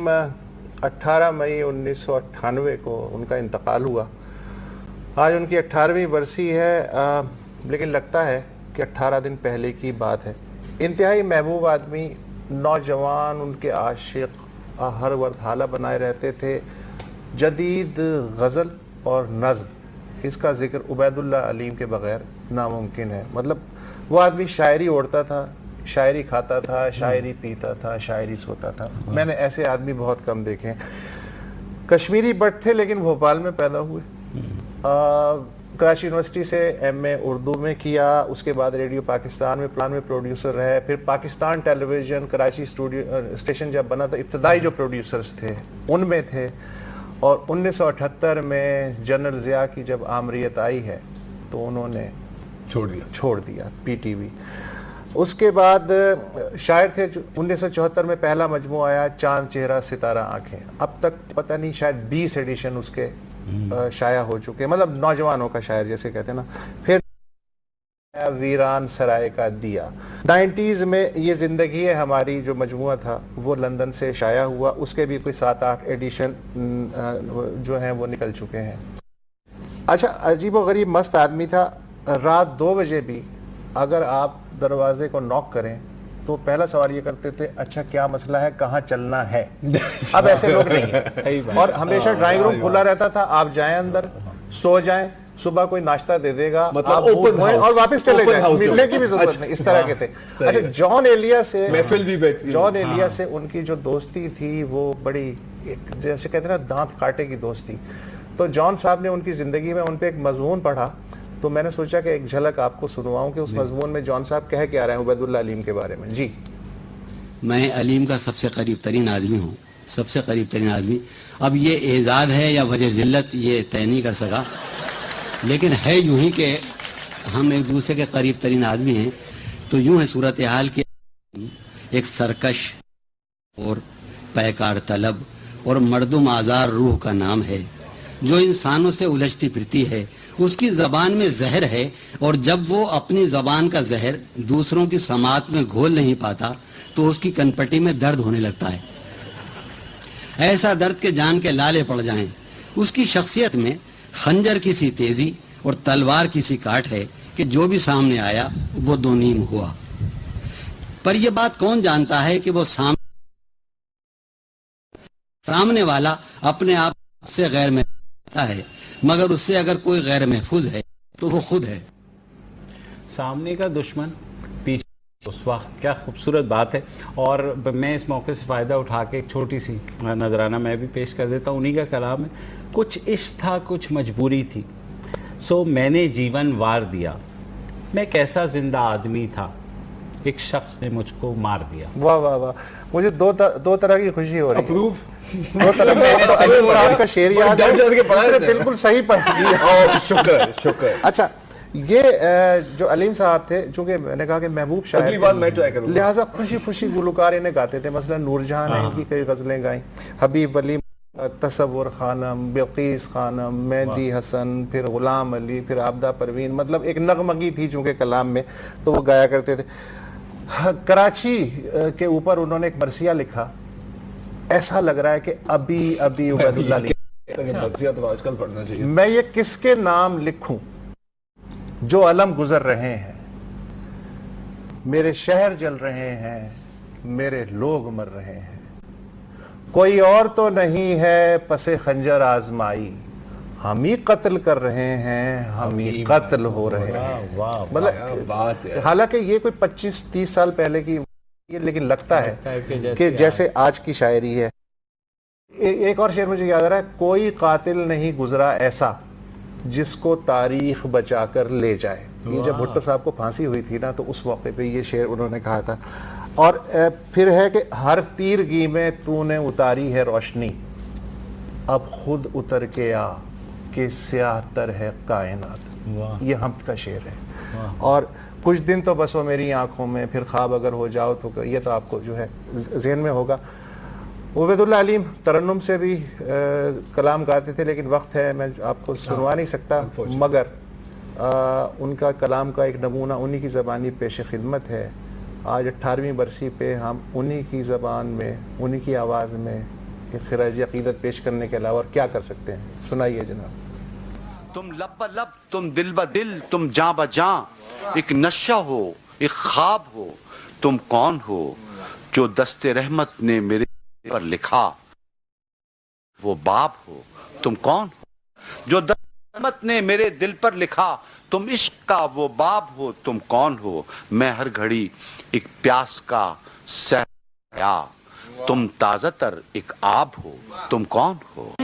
18 मई 1998 को उनका इंतकाल हुआ। आज उनकी 18वीं बरसी है, लेकिन लगता है कि 18 दिन पहले की बात है। इंतहाई महबूब आदमी, नौजवान, उनके आशिक, हर वक्त हाला बनाए रहते थे। जदीद गज़ल और नज़्म, इसका जिक्र उबैदुल्लाह अलीम के बग़ैर नामुमकिन है। मतलब वो आदमी शायरी ओढ़ता था, शायरी खाता था, शायरी पीता था, शायरी सोता था। मैंने ऐसे आदमी बहुत कम देखे हैं। कश्मीरी बट थे लेकिन भोपाल में पैदा हुए। कराची यूनिवर्सिटी से एमए उर्दू में किया, उसके बाद रेडियो पाकिस्तान में प्रोड्यूसर रहे। फिर पाकिस्तान टेलीविज़न कराची स्टेशन जब बना तो इब्तदाई जो प्रोड्यूसर्स थे उनमें थे। और 1978 में जनरल ज़िया की जब आमरीत आई है तो उन्होंने छोड़ दिया पीटीवी। उसके बाद शायर थे। 1974 में पहला मजमू आया, चांद चेहरा सितारा आंखें। अब तक पता नहीं शायद 20 एडिशन उसके शाया हो चुके, मतलब नौजवानों का शायर जैसे कहते हैं ना। फिर वीरान सराय का दिया। 90s में ये जिंदगी है हमारी जो मजमुआ था वो लंदन से शाया हुआ। उसके भी कोई 7-8 एडिशन जो हैं वो निकल चुके हैं। अच्छा, अजीब व गरीब मस्त आदमी था। रात 2 बजे भी अगर आप दरवाजे को नॉक करें तो पहला सवाल ये करते थे, अच्छा क्या मसला है, कहाँ चलना है। अब ऐसे लोग नहीं हैं। और हमेशा ड्राइंग रूम खुला रहता था, आप जाएं अंदर, सो जाएं, सुबह कोई नाश्ता दे देगा, मतलब आप और वापस चले जाएं, मिलने की भी जरूरत नहीं। इस तरह के थे। अच्छा, जॉन एलिया से उनकी जो दोस्ती थी वो बड़ी जैसे कहते हैं ना दांत काटे की दोस्ती। तो जॉन साहब ने उनकी जिंदगी में उन पे एक मजमून पढ़ा, तो मैंने सोचा कि एक झलक आपको सुनवाऊं कि उस मजमून में जॉन साहब कह के आ रहे हैं उबैदुल्लाह अलीम के बारे में। जी, मैं अलीम का सबसे करीब तरीन आदमी हूँ, सबसे करीब तरीन आदमी। अब ये एजाज़ है या वजह ज़िल्लत ये तय नहीं कर सका, लेकिन है यूं ही कि हम एक दूसरे के करीब तरीन आदमी हैं। तो यूं है सूरत हाल कि एक सरकश और पैकार तलब और मर्दुम आज़ार रूह का नाम है, जो इंसानों से उलझती फिरती है। उसकी ज़बान में जहर है, और जब वो अपनी ज़बान का जहर दूसरों की समात में घोल नहीं पाता तो उसकी कनपटी में दर्द होने लगता है। ऐसा दर्द के जान के लाले पड़ जाएं। उसकी शख्सियत में खंजर की सी तेजी और तलवार की सी काट है कि जो भी सामने आया वो दो नीम हुआ। पर यह बात कौन जानता है कि वो सामने वाला अपने आप से गैर महफूज है, मगर उससे अगर कोई गैर महफूज है तो वो खुद है। सामने का दुश्मन पीछे रुसवा। क्या खूबसूरत बात है। और मैं इस मौके से फ़ायदा उठा के एक छोटी सी नजराना मैं भी पेश कर देता हूँ। उन्हीं का कलाम है। कुछ इश्क था, कुछ मजबूरी थी, सो मैंने जीवन वार दिया। मैं कैसा जिंदा आदमी था, एक शख्स ने मुझको मार दिया। वाह वाह वाह। मुझे दो तरह की खुशी हो रही है। दो तरह साहब का शेर याद है, बिल्कुल सही पढ़ दिया। शुक्र। अच्छा, ये जो अलीम साहब थे, चूंकि मैंने कहा कि महबूब शायर, लिहाजा खुशी खुशी गुलकार इन्हें गाते थे। मसलन नूरजहां ने इनकी कई गजलें गाई, हबीब वली, तसव्वुर खानम, बिल्किस खानम, मेहदी हसन, फिर गुलाम अली, फिर आबदा परवीन। मतलब एक नगमगी थी चूंकि कलाम में, तो वो गाया करते थे। कराची के ऊपर उन्होंने एक मरसिया लिखा, ऐसा लग रहा है कि अभी अभी उबैदुल्लाह मरसिया तो आजकल पढ़ना चाहिए। मैं ये किसके नाम लिखूं जो अलम गुजर रहे हैं, मेरे शहर जल रहे हैं, मेरे लोग मर रहे हैं, कोई और तो नहीं है पसे खंजर आजमाई, हम ही कत्ल कर रहे हैं, हम ही कत्ल हो रहे हैं। मतलब हालांकि ये कोई 25-30 साल पहले की, लेकिन लगता है कि जैसे आज की शायरी है। एक और शेर मुझे याद आ रहा है, कोई कातिल नहीं गुजरा ऐसा जिसको तारीख बचाकर ले जाए। ये जब भुट्टो साहब को फांसी हुई थी ना, तो उस मौके पे ये शेर उन्होंने कहा था। और फिर है कि हर तीरगी में तूने उतारी है रोशनी, अब खुद उतर के आ कि स्याह तर है कायनात। ये हम्द का शेर है। और कुछ दिन तो बसो मेरी आंखों में, फिर ख्वाब अगर हो जाओ तो, ये तो आपको जो है ज़हन में होगा। उबैदुल्लाह अलीम तरन्नुम से भी कलाम गाते थे, लेकिन वक्त है मैं आपको सुनवा नहीं सकता, मगर उनका कलाम का एक नमूना उन्हीं की ज़बानी पेश खिदमत है। आज 18वीं बरसी पे हम उन्हीं की ज़बान में, उन्हीं की आवाज़ में کہ خراج عقیدت پیش کرنے کے علاوہ اور کیا کر سکتے ہیں؟ سنائیے جناب. تم لب بلب، تم دل بدل، تم جاں بجاں، ایک نشہ ہو، ایک خواب ہو. تم کون ہو جو دست رحمت نے میرے پر لکھا؟ وہ باب ہو. تم کون ہو جو دست رحمت نے میرے دل پر لکھا؟ تم عشق کا وہ باب ہو. تم کون ہو؟ میں ہر گھڑی ایک پیاس کا سہرا. تم تازہ تر ایک آب ہو. تم کون ہو؟